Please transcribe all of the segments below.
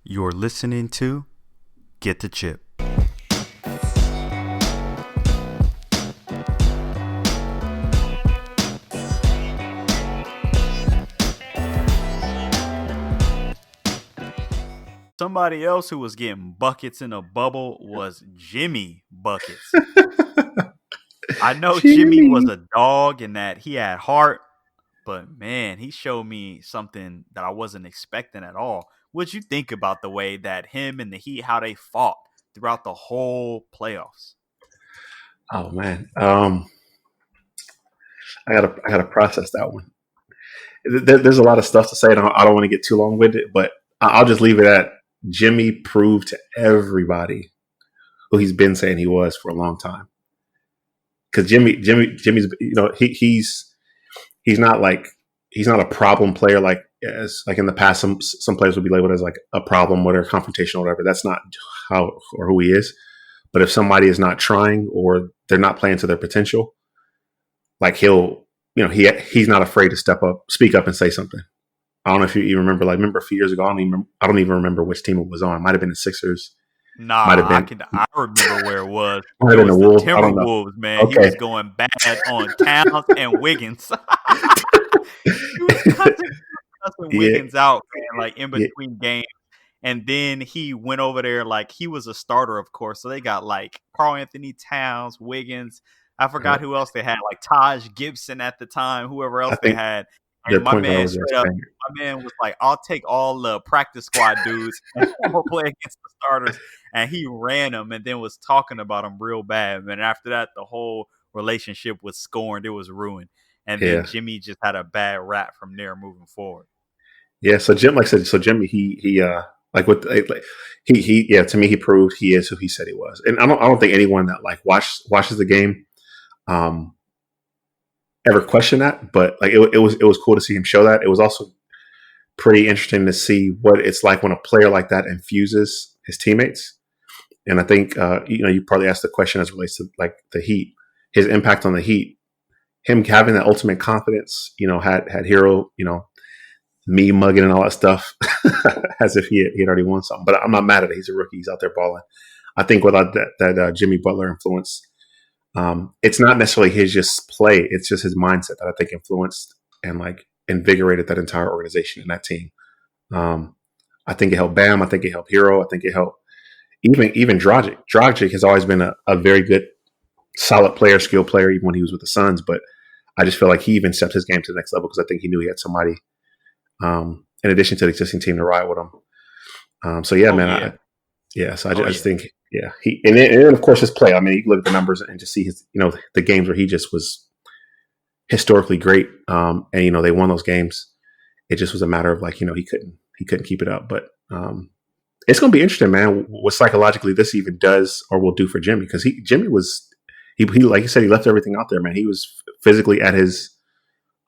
You're listening to Get the Chip. Somebody else who was getting buckets in a bubble was Jimmy Buckets. I know Jimmy was Jimmy. a dog and that he had heart, but man, he showed me something that I wasn't expecting at all. What'd you think about the way that him and the Heat, how they fought throughout the whole playoffs? Oh man, I gotta process that one. There's a lot of stuff to say. I don't want to get too long with it, but I'll just leave it at Jimmy proved to everybody who he's been saying he was for a long time. Because Jimmy's he's not like he's not a problem player as like in the past some players would be labeled as like a problem, whatever, confrontational, whatever. That's not how or who he is. But if somebody is not trying or they're not playing to their potential, like he's not afraid to step up, speak up, and say something. I don't know if you even remember. Like, remember a few years ago, I don't even remember which team it was on. It might have been the Sixers. Might have Nah, been I remember where it was. might It have been the was the Wolves. I don't know. Timberwolves, man. He Okay, was going bad on Towns and Wiggins. He was cussing yeah, Wiggins out, man, like in yeah, between games. And then he went over there like he was a starter, of course. So they got like Carl Anthony Towns, Wiggins. I yeah. forgot who else they had, like Taj Gibson at the time, whoever I else they think had. their And my point guard man was their straight up, Spaniard. my man was like, I'll take all the practice squad dudes and we'll play against the starters. And he ran them and then was talking about them real bad. And after that, the whole relationship was scorned. It was ruined. And then Yeah, Jimmy just had a bad rap from there moving forward. yeah. So Jim, like I said, so Jimmy, like with like, he yeah. To me, he proved he is who he said he was, and I don't think anyone that like watches the game um ever question that. But like it was cool to see him show that. It was also pretty interesting to see what it's like when a player like that infuses his teammates. And I think you probably asked the question as it relates to like the Heat, his impact on the Heat, him having that ultimate confidence. Had Hero, me mugging and all that stuff, as if he had already won something. But I'm not mad at it. He's a rookie. He's out there balling. I think without that Jimmy Butler influence, it's not necessarily his just play. It's just his mindset that I think influenced and like invigorated that entire organization and that team. Um, I think it helped Bam. I think it helped Hero. I think it helped even Dragic. Dragic has always been a very good, solid player, skilled player, even when he was with the Suns. But I just feel like he even stepped his game to the next level because I think he knew he had somebody in addition to the existing team to ride with him. So yeah, Oh, man. yeah. Yeah, so Oh, I just yeah. think yeah, and then of course his play. I mean, you look at the numbers and just see his the games where he just was historically great. And they won those games. It just was a matter of like he couldn't keep it up. But it's going to be interesting, man. What psychologically this even does or will do for Jimmy because Jimmy was he like you said he left everything out there, man. He was physically at his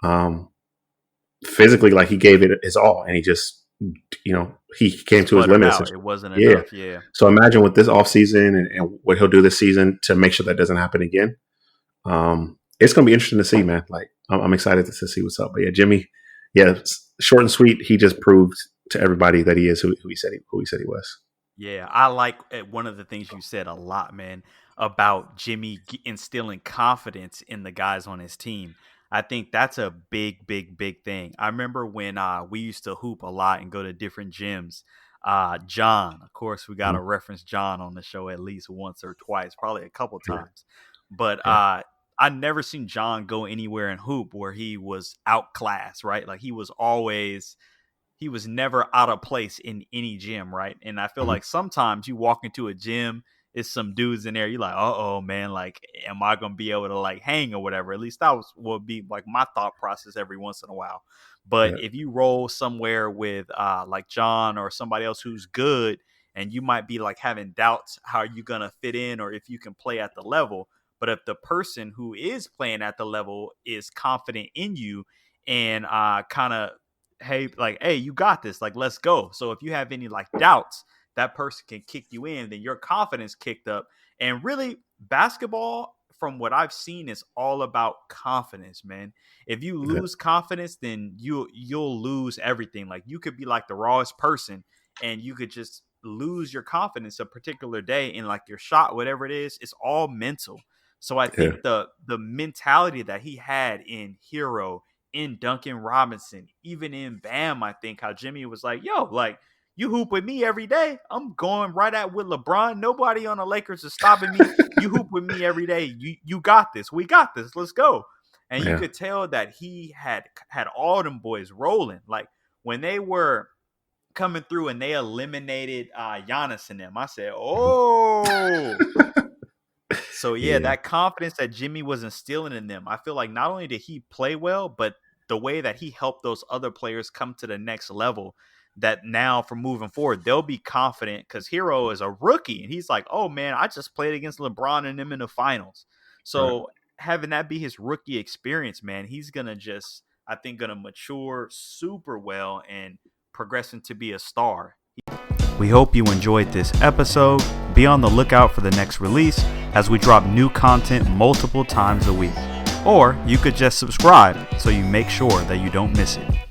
um physically like he gave it his all, and he just he came to his Sputtered limit out. essentially. It wasn't Yeah. enough. Yeah. So imagine with this offseason and what he'll do this season to make sure that doesn't happen again. It's going to be interesting to see, man. Like I'm excited to see what's up. But yeah, Jimmy, yeah, short and sweet. He just proved to everybody that he is who he said he was. Yeah, I like one of the things you said a lot, man, about Jimmy instilling confidence in the guys on his team. I think that's a big, big, big thing. I remember when we used to hoop a lot and go to different gyms. John, of course, we got to Mhm. reference John on the show at least once or twice, probably a couple Yeah, times. But yeah, I never seen John go anywhere in hoop where he was outclassed, right? Like he was never out of place in any gym, right? And I feel mhm. like sometimes you walk into a gym, it's some dudes in there, you're like, oh man, like, am I gonna be able to like hang or whatever? At least that was would be like my thought process every once in a while. But Yeah, if you roll somewhere with like John or somebody else who's good, and you might be like having doubts how you're gonna fit in or if you can play at the level. But if the person who is playing at the level is confident in you and kind of hey, you got this, like, let's go. So if you have any like doubts, that person can kick you in, then your confidence kicked up. And really, basketball, from what I've seen, is all about confidence, man. If you yeah, lose confidence, then you'll lose everything. Like, you could be like the rawest person, and you could just lose your confidence a particular day in like your shot, whatever it is. It's all mental. So I Yeah. think the mentality that he had in Herro, in Duncan Robinson, even in Bam, I think how Jimmy was like, yo, like you hoop with me every day. I'm going right at with LeBron. Nobody on the Lakers is stopping me. You hoop with me every day. You got this. We got this. Let's go. And you Yeah. could tell that he had all them boys rolling. Like when they were coming through and they eliminated Giannis and them, I said, oh. So yeah, Yeah. that confidence that Jimmy was instilling in them, I feel like not only did he play well, but the way that he helped those other players come to the next level, that now from moving forward, they'll be confident because Herro is a rookie and he's like, oh man, I just played against LeBron and them in the finals. Right. So having that be his rookie experience, man, he's gonna just, I think, gonna mature super well and progressing to be a star. We hope you enjoyed this episode. Be on the lookout for the next release as we drop new content multiple times a week. Or you could just subscribe so you make sure that you don't miss it.